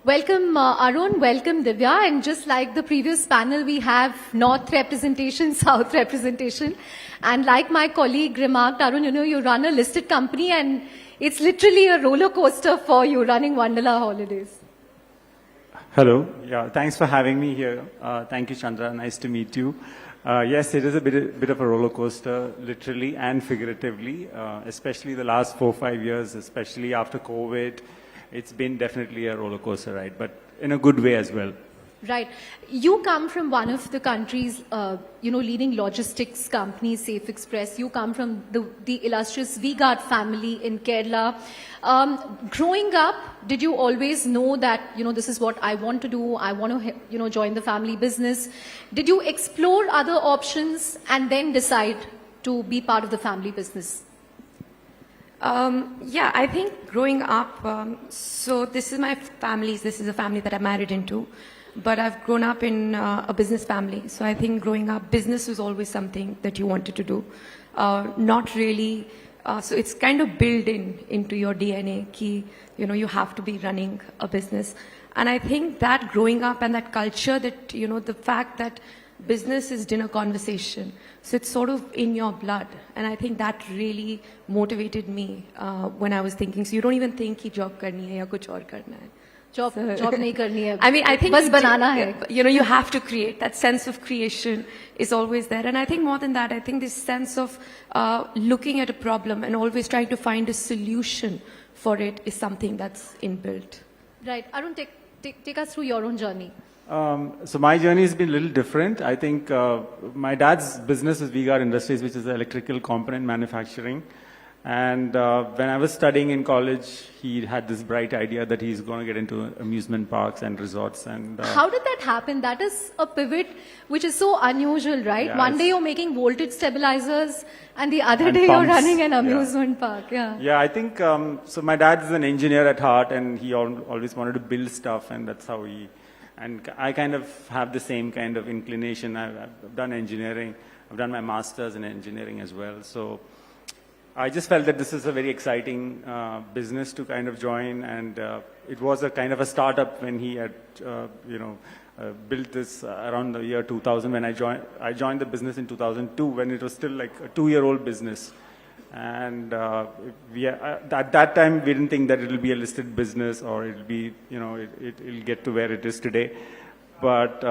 Welcome Arun, welcome Divya, and just like the previous panel, we have North representation, South representation. And like my colleague remarked, Arun, you run a listed company and it's literally a roller coaster for you running Wonderla Holidays. Hello. Yeah, thanks for having me here. Thank you, Chandra. Nice to meet you. Yes, it is a bit of a roller coaster, literally and figuratively, especially the last 4-5 years, especially after COVID. It's been definitely a roller coaster ride, but in a good way as well. Right. You come from one of the country's, leading logistics companies, Safe Express. You come from the illustrious V-Guard family in Kerala. Growing up, did you always know that, this is what I want to do? I want to, join the family business. Did you explore other options and then decide to be part of the family business? Yeah, I think growing up, so this is this is a family that I married into, but I've grown up in a business family. So I think growing up, business was always something that you wanted to do. Not really, so it's kind of built into your DNA, ki, you have to be running a business. And I think that growing up and that culture that, the fact that business is dinner conversation. So it's sort of in your blood. And I think that really motivated me when I was thinking. So you don't even think ki job karni hai ya kuch aur karna hai. Job nahi karni hai. I mean, I think bas banana hai. You have to create. That sense of creation is always there. And I think more than that, I think this sense of looking at a problem and always trying to find a solution for it is something that's inbuilt. Right. Arun, take us through your own journey. So my journey has been a little different. I think my dad's business is V-Guard Industries, which is electrical component manufacturing. And when I was studying in college, he had this bright idea that he's going to get into amusement parks and resorts. And how did that happen? That is a pivot which is so unusual, right? Yeah, one day you're making voltage stabilizers and the other day you're running an amusement park. Yeah, I think, so my dad is an engineer at heart and he always wanted to build stuff, and that's how and I kind of have the same kind of inclination. I've done engineering. I've done my master's in engineering as well. So I just felt that this is a very exciting business to kind of join. And it was a kind of a startup when he had, built this around the year 2000 when I joined the business in 2002 when it was still like a 2-year-old business. And at that time, we didn't think that it'll be a listed business or it'll be, it'll get to where it is today. But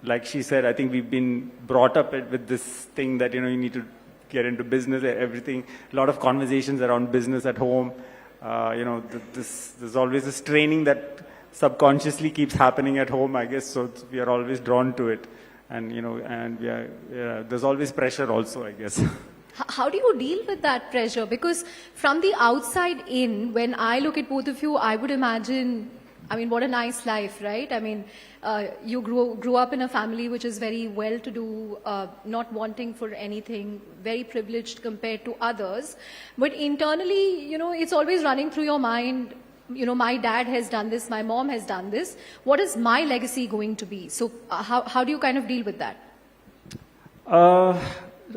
like she said, I think we've been brought up with this thing that, you need to get into business, everything, a lot of conversations around business at home. There's always this training that subconsciously keeps happening at home, I guess. So we are always drawn to it. And, there's always pressure also, I guess. How do you deal with that pressure? Because from the outside in, when I look at both of you, I would imagine, what a nice life, right? You grew up in a family which is very well-to-do, not wanting for anything, very privileged compared to others. But internally, it's always running through your mind, my dad has done this, my mom has done this. What is my legacy going to be? So how do you kind of deal with that?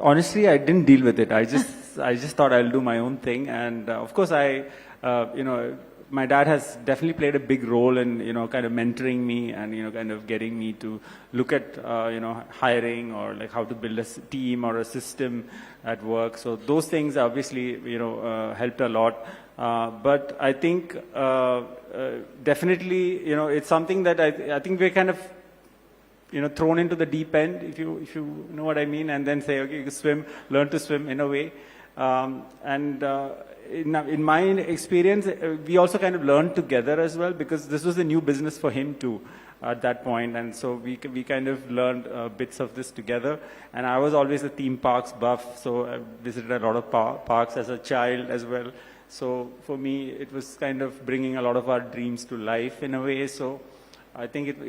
Honestly, I didn't deal with it. I just thought I'll do my own thing. And of course, my dad has definitely played a big role in, kind of mentoring me and, kind of getting me to look at, hiring or like how to build a team or a system at work. So those things obviously, helped a lot. But I think definitely, it's something that I think we're kind of, thrown into the deep end, if you know what I mean, and then say, okay, you swim, learn to swim in a way. In my experience, we also kind of learned together as well, because this was a new business for him too at that point. And so we kind of learned bits of this together. And I was always a theme parks buff, so I visited a lot of parks as a child as well. So for me, it was kind of bringing a lot of our dreams to life in a way. So I think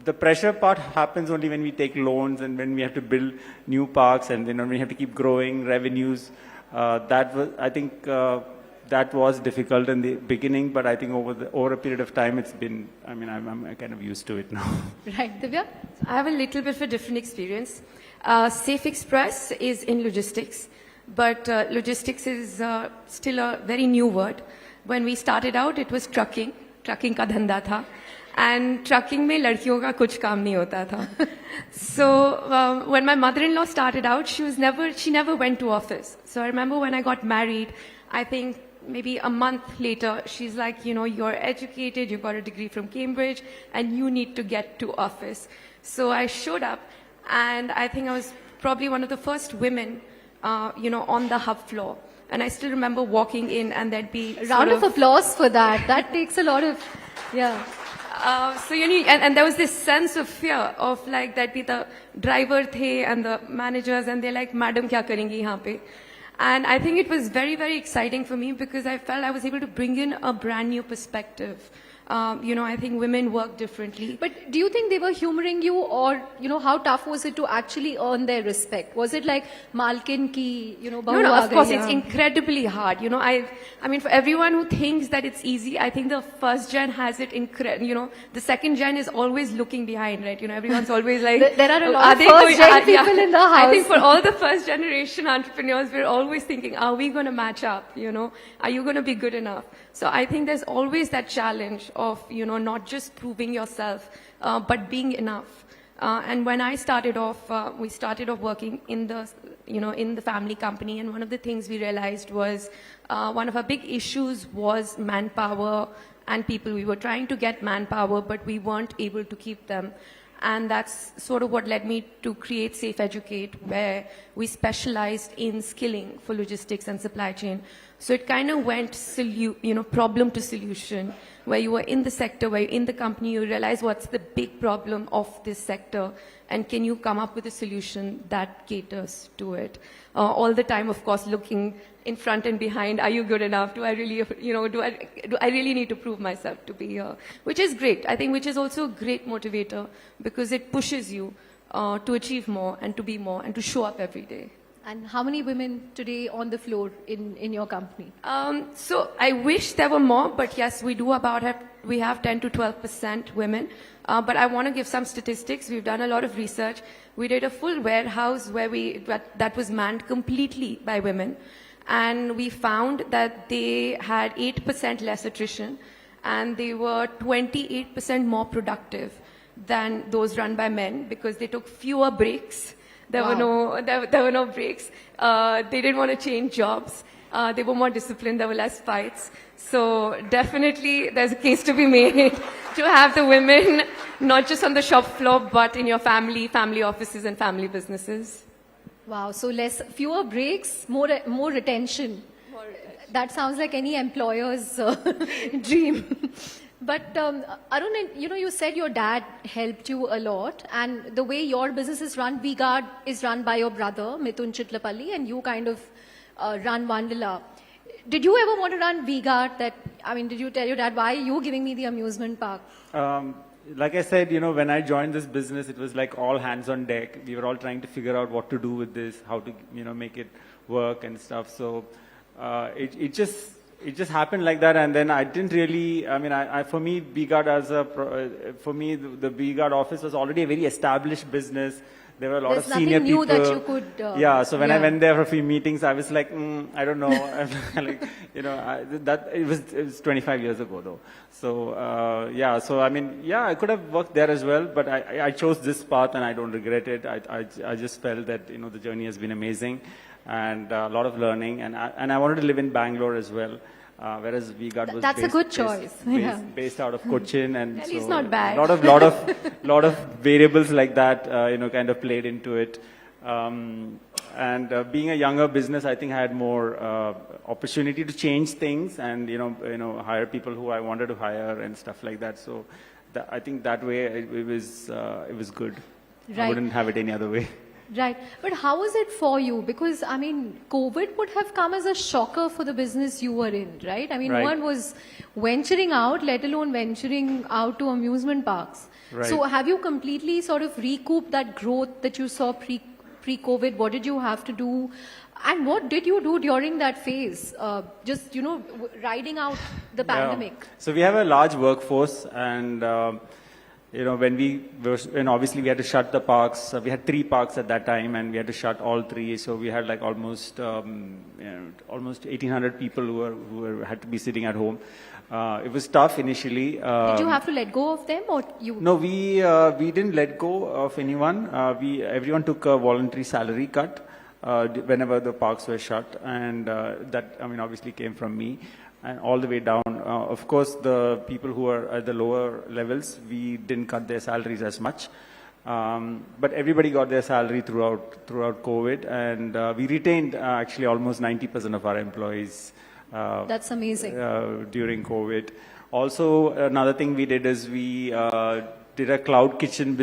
the pressure part happens only when we take loans and when we have to build new parks and then we have to keep growing revenues. I think that was difficult in the beginning, but I think over a period of time, it's been, I'm kind of used to it now. Right, Divya? I have a little bit of a different experience. Safe Express is in logistics, but logistics is still a very new word. When we started out, it was trucking. Trucking का धंधा था and trucking में लड़कियों का कुछ काम नहीं होता था. So when my mother-in-law started out, she never went to office. So I remember when I got married, I think maybe a month later, she's like, you know, you're educated, you got a degree from Cambridge, and you need to get to office. So I showed up, and I think I was probably one of the first women, you know, on the hub floor. And I still remember walking in, and there'd be Round of applause for that. That takes a lot of, yeah. So you know, and there was this sense of fear of like that be the driver the and the managers and they're like, madam kya karengi yahan pe? And I think it was very, very exciting for me because I felt I was able to bring in a brand new perspective. You know, I think women work differently. But do you think they were humoring you, or you know, how tough was it to actually earn their respect? Was it like Malkin ki, you know, No, bahu aa of course, gayi, it's yeah. incredibly hard. You know, I mean, for everyone who thinks that it's easy, I think the first gen has it you know, the second gen is always looking behind, right? You know, everyone's always like, There are a lot of they first gen people in the I think house. for all the first generation entrepreneurs, we're always thinking, are we going to match up? You know, are you going to be good enough? So I think there's always that challenge of, you know, not just proving yourself, but being enough. And when I started off, we started off working in the, you know, in the family company. And one of the things we realized was one of our big issues was manpower and people. We were trying to get manpower, but we weren't able to keep them. And that's sort of what led me to create Safe Educate, where we specialized in skilling for logistics and supply chain. So it kind of went, you know, problem to solution, where you were in the sector, where you're in the company, you realize what's the big problem of this sector, and can you come up with a solution that caters to it? All the time, of course, looking in front and behind. Are you good enough? Do I really, you know, do I really need to prove myself to be here? Which is great. I think which is also a great motivator because it pushes you to achieve more and to be more and to show up every day. And how many women today on the floor in your company? So I wish there were more, but yes, we do we have 10 to 12% women. But I want to give some statistics. We've done a lot of research. We did a full warehouse where that was manned completely by women. And we found that they had 8% less attrition and they were 28% more productive than those run by men because they took fewer breaks. There were no breaks. They didn't want to change jobs. They were more disciplined. There were less fights. So definitely there's a case to be made to have the women not just on the shop floor, but in your family offices and family businesses. Wow, so fewer breaks, more retention. That sounds like any employer's dream. But Arun, you know, you said your dad helped you a lot, and the way your business is run, V-Guard is run by your brother, Mithun Chitlapalli, and you kind of run Wandala. Did you ever want to run V-Guard? Did you tell your dad, why are you giving me the amusement park? Like I said, you know, when I joined this business, it was like all hands on deck. We were all trying to figure out what to do with this, how to, you know, make it work and stuff. So it just happened like that. And then I didn't really, for me, V-Guard the V-Guard office was already a very established business. There were a lot There's of senior nothing new people. that you could. Yeah, so when I went there for a few meetings, I was like, I don't know. Like, you know, it was 25 years ago though. So, I could have worked there as well, but I chose this path and I don't regret it. I just felt that, you know, the journey has been amazing and a lot of learning. And I wanted to live in Bangalore as well. Whereas V-Guard was That's a good choice. based out of Cochin, and Well, it's not bad. lot of variables like that, kind of played into it. Being a younger business, I think I had more opportunity to change things and hire people who I wanted to hire and stuff like that. So I think that way it was good. Right. I wouldn't have it any other way. Right. But how was it for you? Because, COVID would have come as a shocker for the business you were in, right? Right. No one was venturing out, let alone venturing out to amusement parks. Right. So have you completely sort of recouped that growth that you saw pre-COVID? What did you have to do? And what did you do during that phase? Riding out the pandemic. Yeah. So we have a large workforce and... when obviously we had to shut the parks, we had 3 parks at that time and we had to shut all 3. So we had like almost 1,800 people who had to be sitting at home. It was tough initially. Did you have to let go of them, or you? No, we didn't let go of anyone. Everyone took a voluntary salary cut whenever the parks were shut, and that, I mean, obviously came from me, and all the way down. Of course, the people who are at the lower levels, we didn't cut their salaries as much, but everybody got their salary throughout COVID, and we retained actually almost 90% of our employees. That's amazing. During COVID. Also, another thing we did is we did a cloud kitchen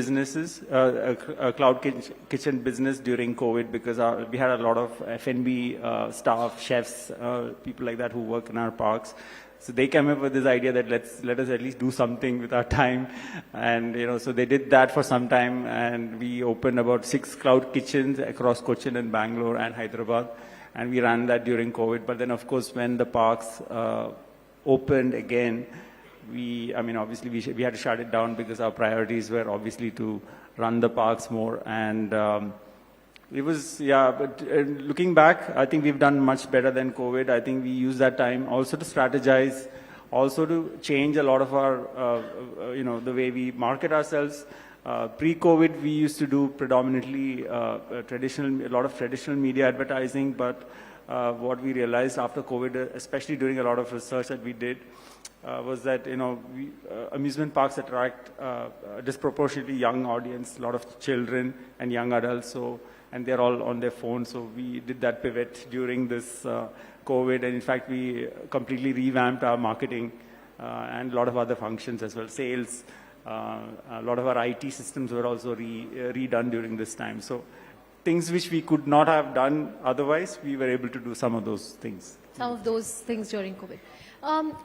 kitchen business during COVID, because we had a lot of F&B staff, chefs, people like that who work in our parks. So they came up with this idea that let us at least do something with our time, and so they did that for some time, and we opened about 6 cloud kitchens across Cochin and Bangalore and Hyderabad. And we ran that during COVID. But then, of course, when the parks opened again, obviously we had to shut it down, because our priorities were obviously to run the parks more. And it was, but looking back, I think we've done much better than COVID. I think we used that time also to strategize, also to change a lot of our, the way we market ourselves. Pre-COVID, we used to do predominantly a lot of traditional media advertising, but what we realized after COVID, especially during a lot of research that we did, was that amusement parks attract a disproportionately young audience, a lot of children and young adults, and they're all on their phones. So we did that pivot during this COVID, and in fact, we completely revamped our marketing and a lot of other functions as well, sales. A lot of our IT systems were also redone during this time. So things which we could not have done otherwise, we were able to do some of those things. Some of those things during COVID.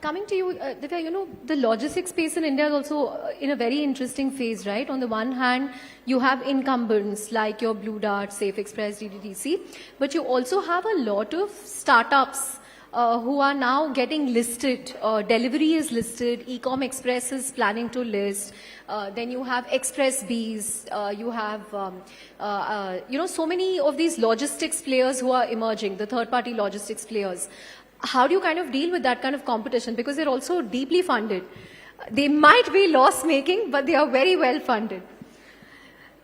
Coming to you, Divya, the logistics space in India is also in a very interesting phase, right? On the one hand, you have incumbents like your Blue Dart, Safe Express, DDTC, but you also have a lot of startups who are now getting listed. Delivery is listed, Ecom Express is planning to list, then you have Express Bees, you have, so many of these logistics players who are emerging, the third-party logistics players. How do you kind of deal with that kind of competition? Because they're also deeply funded. They might be loss-making, but they are very well funded.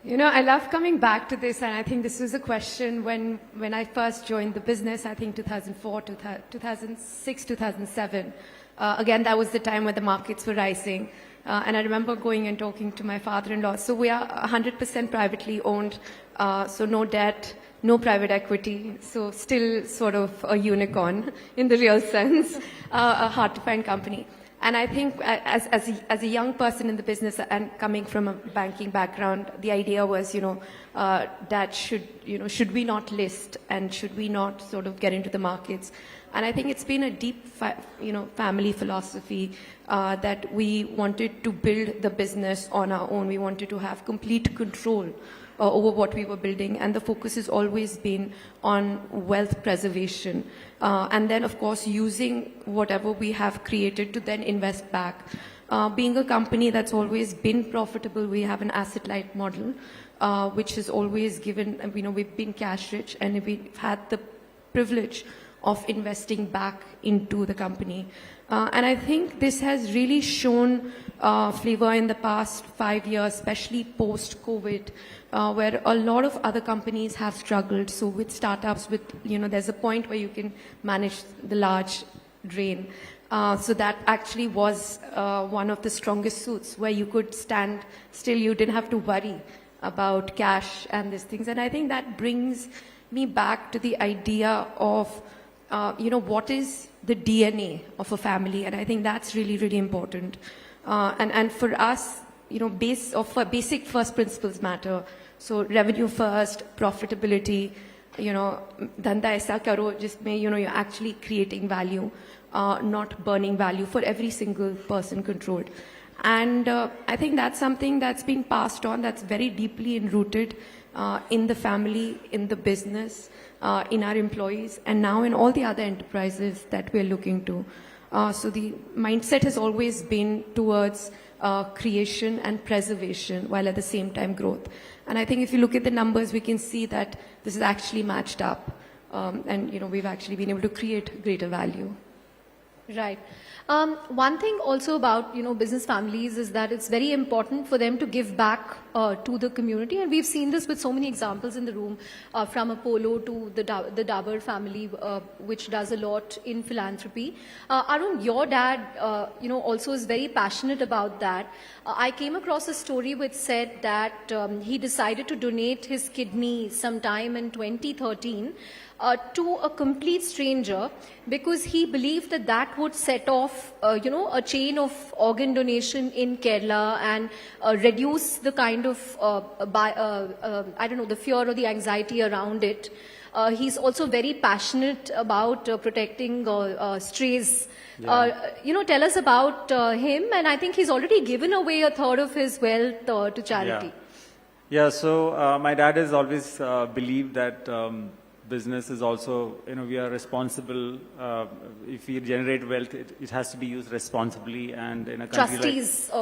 I love coming back to this, and I think this was a question when I first joined the business, I think 2004, 2006, 2007. Again, that was the time when the markets were rising. And I remember going and talking to my father-in-law. So we are 100% privately owned, so no debt, no private equity, so still sort of a unicorn in the real sense, a hard-to-find company. And I think as a young person in the business and coming from a banking background, the idea was, that should we not list and should we not sort of get into the markets? And I think it's been a deep, family philosophy that we wanted to build the business on our own. We wanted to have complete control over what we were building, and the focus has always been on wealth preservation. And then, of course, using whatever we have created to then invest back. Being a company that's always been profitable, we have an asset-light model, which has always given, we've been cash rich, and we've had the privilege of investing back into the company. And I think this has really shown flavor in the past 5 years, especially post-COVID, where a lot of other companies have struggled. So with startups, there's a point where you can manage the large drain. So that actually was one of the strongest suits, where you could stand still, you didn't have to worry about cash and these things. And I think that brings me back to the idea of, what is the DNA of a family? And I think that's really, really important. And for us, basic first principles matter. So revenue first, profitability, dhanda aisa karo, jisme, you're actually creating value, not burning value for every single person controlled. And I think that's something that's been passed on, that's very deeply enrooted in the family, in the business, in our employees, and now in all the other enterprises that we're looking to. So the mindset has always been towards creation and preservation, while at the same time growth. And I think if you look at the numbers, we can see that this is actually matched up. And we've actually been able to create greater value. Right. One thing also about business families is that it's very important for them to give back to the community, and we've seen this with so many examples in the room, from Apollo to the Dabur family, which does a lot in philanthropy. Arun, your dad, also is very passionate about that. I came across a story which said that he decided to donate his kidney sometime in 2013. To a complete stranger, because he believed that that would set off, a chain of organ donation in Kerala and reduce the kind of, the fear or the anxiety around it. He's also very passionate about protecting strays. Tell us about him, and I think he's already given away a third of his wealth to charity. Yeah, so my dad has always believed that business is also, we are responsible. If we generate wealth, it has to be used responsibly, and in a country Trustees like,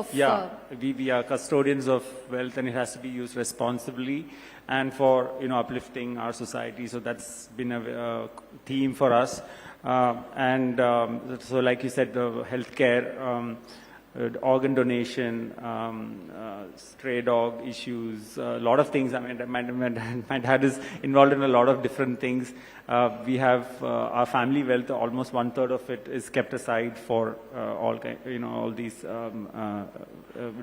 of... we are custodians of wealth, and it has to be used responsibly and for, uplifting our society. So that's been a theme for us. So like you said, the healthcare, organ donation, stray dog issues, a lot of things. I mean, my dad is involved in a lot of different things. We have our family wealth, almost 1/3 of it is kept aside for all these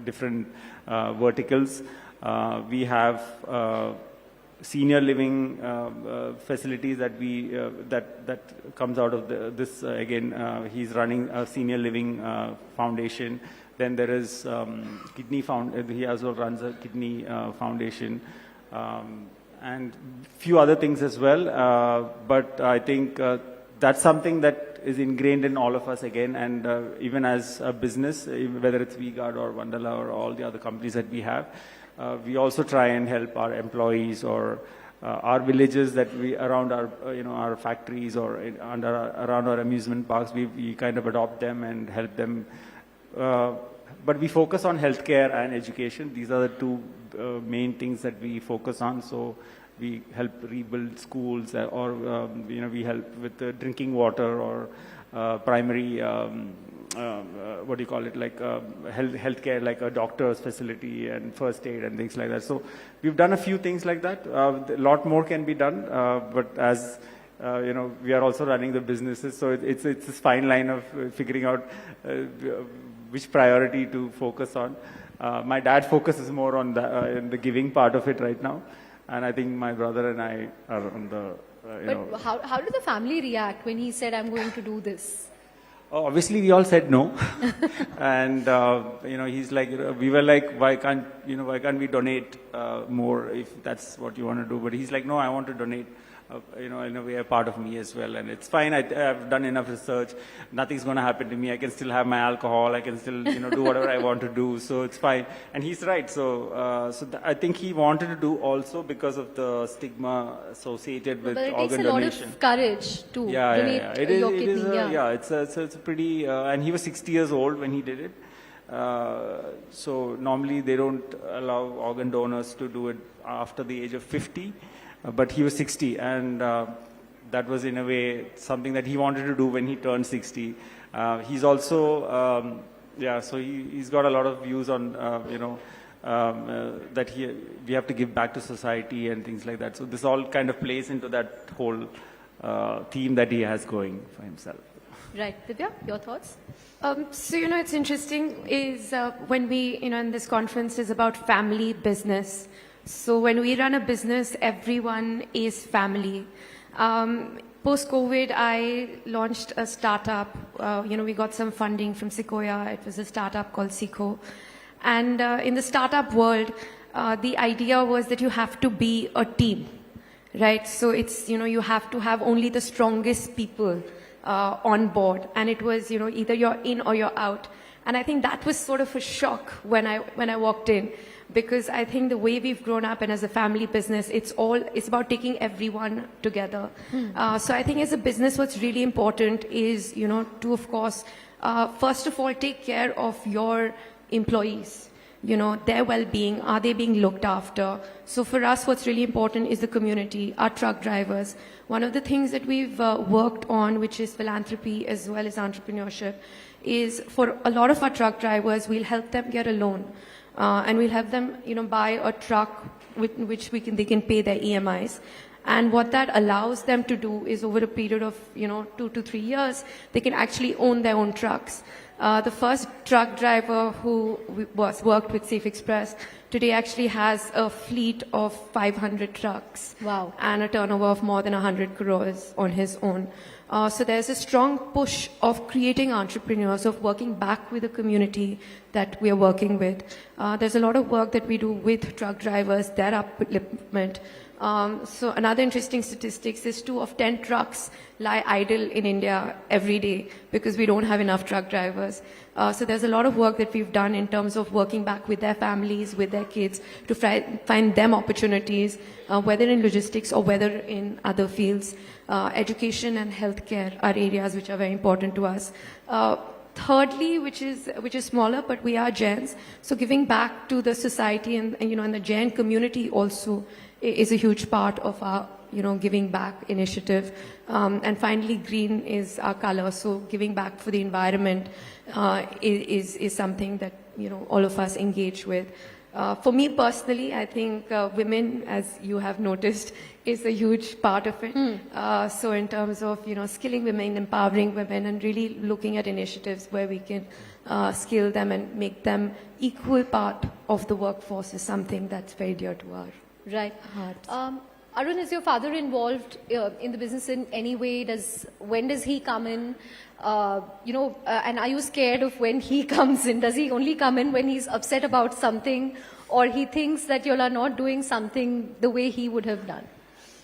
different verticals. We have senior living facilities that we that comes out of this again. He's running a senior living foundation. Then there is kidney he also runs a kidney foundation, and few other things as well. But I think that's something that is ingrained in all of us again, and even as a business, whether it's V-Guard or Vandala or all the other companies that we have. We also try and help our employees or our villages that we around our our factories or around our amusement parks. We kind of adopt them and help them. But we focus on healthcare and education. These are the two main things that we focus on. So we help rebuild schools, or we help with drinking water or primary. What do you call it, like healthcare, like a doctor's facility and first aid and things like that. So we've done a few things like that. A lot more can be done, but as we are also running the businesses, so it's this fine line of figuring out which priority to focus on. My dad focuses more on the giving part of it right now, and I think my brother and I are on the. But how did the family react when he said, "I'm going to do this"? Obviously, we all said no, and he's like, we were like, why can't we donate more if that's what you want to do? But he's like, no, I want to donate. In a way, a part of me as well, and it's fine. I've done enough research. Nothing's going to happen to me. I can still have my alcohol. I can still, do whatever I want to do. So it's fine. And he's right. So, I think he wanted to do also because of the stigma associated with organ donation. But it takes a lot of courage to donate your kidney. It's a pretty. And he was 60 years old when he did it. So normally they don't allow organ donors to do it after the age of 50. But he was 60, and that was in a way something that he wanted to do when he turned 60. He's also, so he's got a lot of views on, that we have to give back to society and things like that. So this all kind of plays into that whole theme that he has going for himself. Right. Divya, your thoughts? So, it's interesting is when we, in this conference is about family business. So when we run a business, everyone is family. Post-COVID, I launched a startup. We got some funding from Sequoia. It was a startup called Seco. And in the startup world, the idea was that you have to be a team, right? So it's, you have to have only the strongest people on board. And it was, either you're in or you're out. And I think that was sort of a shock when I walked in. Because I think the way we've grown up and as a family business, it's about taking everyone together. So I think as a business, what's really important is, to, of course, first of all, take care of your employees. you know, their well-being, are they being looked after? So for us, what's really important is the community, our truck drivers. One of the things that we've worked on, which is philanthropy as well as entrepreneurship, is for a lot of our truck drivers, we'll help them get a loan. And we'll have them, you know, buy a truck with which they can pay their EMIs. And what that allows them to do is over a period of, you know, 2 to 3 years, they can actually own their own trucks. The first truck driver who worked with Safe Express today actually has a fleet of 500 trucks. Wow. And a turnover of more than 100 crores on his own. So there's a strong push of creating entrepreneurs, of working back with the community that we are working with. There's a lot of work that we do with truck drivers, their upliftment. So another interesting statistics is 2 of 10 trucks lie idle in India every day because we don't have enough truck drivers. So there's a lot of work that we've done in terms of working back with their families, with their kids, to find them opportunities, whether in logistics or whether in other fields. Education and healthcare are areas which are very important to us. Thirdly, which is smaller, but we are Jains, so giving back to the society and you know, and the Jain community also is a huge part of our, you know, giving back initiative. And finally, green is our color, so giving back for the environment is something that, you know, all of us engage with. For me personally, I think women, as you have noticed, is a huge part of it. So in terms of, you know, skilling women, empowering women, and really looking at initiatives where we can skill them and make them equal part of the workforce is something that's very dear to our Right. hearts. Arun, is your father involved in the business in any way? When does he come in? And are you scared of when he comes in? Does he only come in when he's upset about something, or he thinks that you all are not doing something the way he would have done?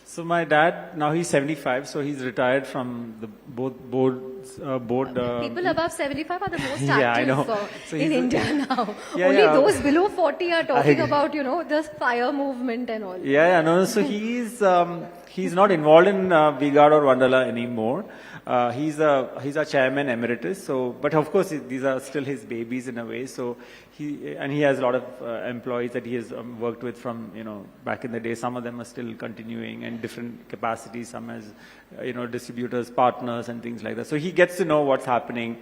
So my dad, now he's 75, so he's retired from the board. People above 75 are the most active Yeah, I know. So in he's- India now. Yeah, Only yeah. those below 40 are talking I- about, you know, the fire movement and all. Yeah, no. So he's not involved in V-Guard or Wonderla anymore. He's our chairman emeritus. So, but of course, these are still his babies in a way. So he has a lot of employees that he has worked with from, you know, back in the day. Some of them are still continuing in different capacities. Some as, you know, distributors, partners, and things like that. So he gets to know what's happening.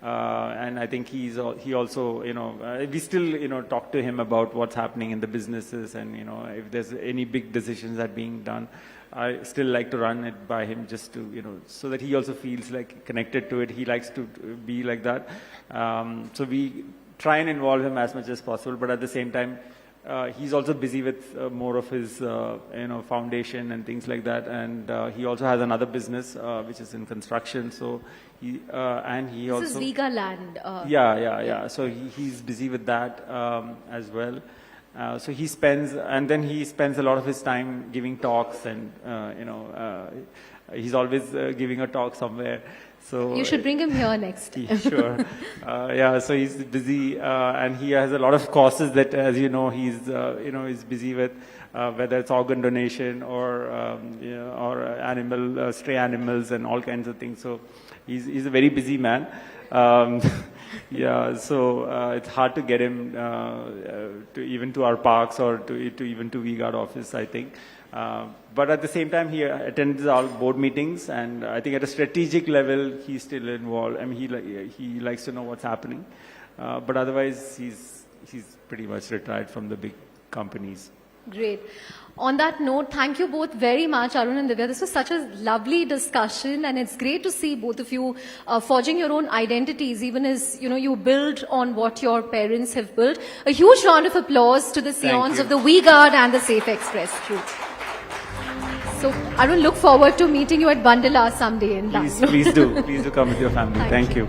And I think he also, you know, we still, you know, talk to him about what's happening in the businesses, and, you know, if there's any big decisions that are being done, I still like to run it by him just to, you know, so that he also feels like connected to it. He likes to be like that. So we try and involve him as much as possible, but at the same time, he's also busy with more of his, you know, foundation and things like that. And he also has another business, which is in construction. So he This also. is Vega Land. Yeah. So he's busy with that as well. So he spends a lot of his time giving talks, and you know, he's always giving a talk somewhere. So You should bring him here next. yeah, sure. Yeah, so he's busy, and he has a lot of causes that, as you know, he's busy with, whether it's organ donation or stray animals and all kinds of things. So he's a very busy man. Yeah, so it's hard to get him to our parks or to even to V-Guard office, I think. But at the same time, he attends our board meetings, and I think at a strategic level, he's still involved. I mean, he likes to know what's happening. But otherwise, he's pretty much retired from the big companies. Great. On that note, thank you both very much, Arun and Divya. This was such a lovely discussion, and it's great to see both of you forging your own identities, even as, you know, you build on what your parents have built. A huge round of applause to the Sions you. of the V-Guard and the Safe Express crew. So, Arun, look forward to meeting you at Bandela someday in Bangalore. Please do come with your family. Thank you.